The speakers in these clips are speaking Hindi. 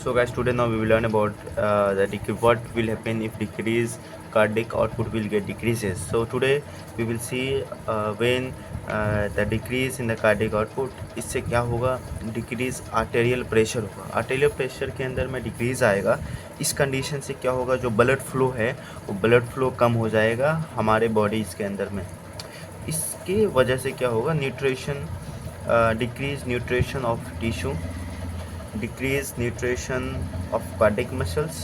So guys, today now we will learn about what will happen if decrease cardiac output will get decreases. So today we will see when the decrease in the cardiac output, इससे क्या होगा, डिक्रीज आर्टेरियल प्रेशर होगा। आर्टेरियल प्रेशर के अंदर में डिक्रीज आएगा। इस कंडीशन से क्या होगा, जो ब्लड फ्लो है वो ब्लड फ्लो कम हो जाएगा हमारे बॉडीज़ के अंदर में। इसके वजह से क्या होगा, nutrition decrease nutrition of tissue, decrease nutrition of cardiac muscles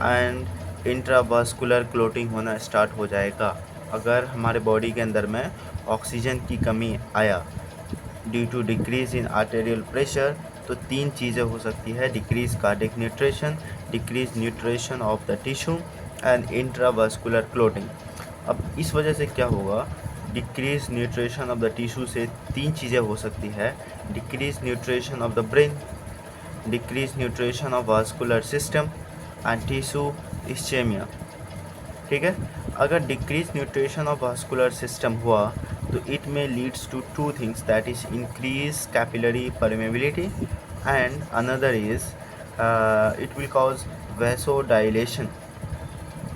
and intravascular clotting होना स्टार्ट हो जाएगा। अगर हमारे बॉडी के अंदर में ऑक्सीजन की कमी आया due to decrease in arterial pressure, तो तीन चीज़ें हो सकती है, decrease cardiac nutrition, decrease nutrition of the tissue and intravascular clotting. अब इस वजह से क्या होगा, decrease nutrition of the tissue से तीन चीज़ें हो सकती है, decrease nutrition of the brain, decrease nutrition of vascular system and tissue ischemia. ठीक है, अगर decrease nutrition of vascular system हुआ तो it may leads to two things, that is increase capillary permeability and another is it will cause vasodilation.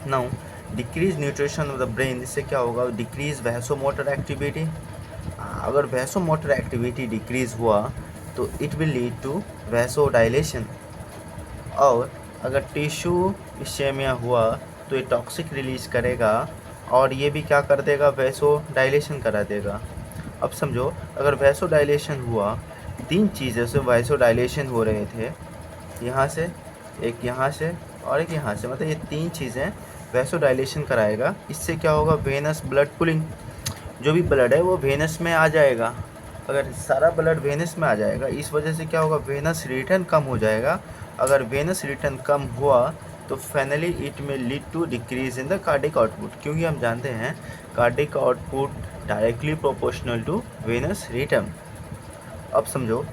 Now decrease nutrition of the brain, इससे क्या होगा, डिक्रीज वैसोमोटर एक्टिविटी। अगर वैसोमोटर एक्टिविटी डिक्रीज हुआ तो it will lead to vasodilation. और अगर टिश्यू इस्चेमिया हुआ तो ये टॉक्सिक रिलीज़ करेगा और ये भी क्या कर देगा, वैसोडाइलेशन करा देगा। अब समझो, अगर वैसोडाइलेशन हुआ, तीन चीज़ों से वैसोडाइलेशन हो रहे थे, यहाँ से एक, यहाँ से और एक यहाँ से, मतलब ये तीन चीज़ें वैसोडाइलेशन कराएगा। इससे क्या होगा, वेनस ब्लड पुलिंग, जो भी ब्लड है वो वेनस में आ जाएगा। अगर सारा ब्लड वेनस में आ जाएगा, इस वजह से क्या होगा, वेनस रिटर्न कम हो जाएगा। अगर वेनस रिटर्न कम हुआ तो finally it may lead to decrease in the cardiac output, क्योंकि हम जानते हैं cardiac output directly proportional to venous return. अब समझो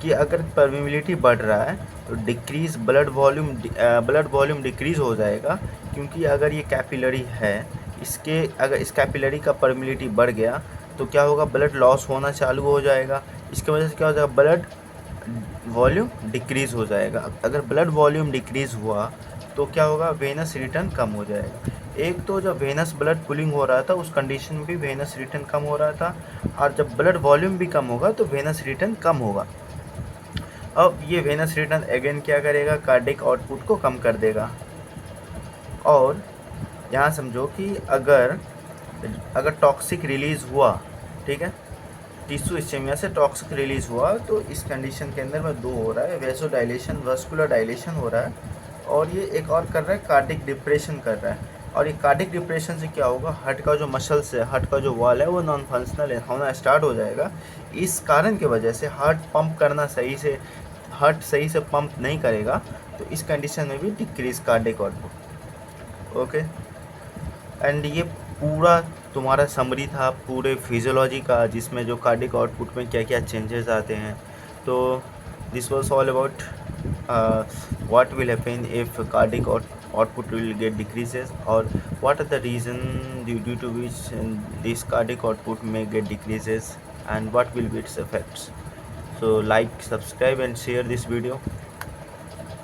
कि अगर परमेबिलिटी बढ़ रहा है तो डिक्रीज ब्लड वॉल्यूम डिक्रीज़ हो जाएगा, क्योंकि अगर ये कैपिलरी है, इसके अगर इस कैपिलरी का परमेबिलिटी बढ़ गया तो क्या होगा, ब्लड लॉस होना चालू हो जाएगा। इसकी वजह से क्या हो जाएगा, ब्लड वॉल्यूम डिक्रीज़ हो जाएगा। अगर ब्लड वॉल्यूम डिक्रीज़ हुआ तो क्या होगा, वेनस रिटर्न कम हो जाएगा। एक तो जब वेनस ब्लड पुलिंग हो रहा था उस कंडीशन में भी वेनस रिटर्न कम हो रहा था, और जब ब्लड वॉल्यूम भी कम होगा तो वेनस रिटर्न कम होगा। अब ये वेनस रिटर्न अगेन क्या करेगा, कार्डिक आउटपुट को कम कर देगा। और यहाँ समझो कि अगर टॉक्सिक रिलीज़ हुआ, ठीक है, टिश्यू इस्चेमिया से टॉक्सिक रिलीज़ हुआ, तो इस कंडीशन के अंदर में दो हो रहा है, वैसोडाइलेशन, वास्कुलर डायलेशन हो रहा है, और ये एक और कर रहा है, कार्डिक डिप्रेशन कर रहा है। और ये कार्डिक डिप्रेशन से क्या होगा, हार्ट का जो मसल्स है, हार्ट का जो वॉल है वो नॉन फंक्शनल होना स्टार्ट हो जाएगा। इस कारण की वजह से हार्ट सही से पंप नहीं करेगा, तो इस कंडीशन में भी decrease cardiac output. Okay, and ये पूरा तुम्हारा समरी था पूरे फिजियोलॉजी का, जिसमें जो कार्डिक आउटपुट में क्या क्या चेंजेस आते हैं। तो this was all about what will happen if cardiac output will get decreases, or what are the reason due to which this cardiac output may get decreases, and what will be its effects. So like, subscribe and share this video.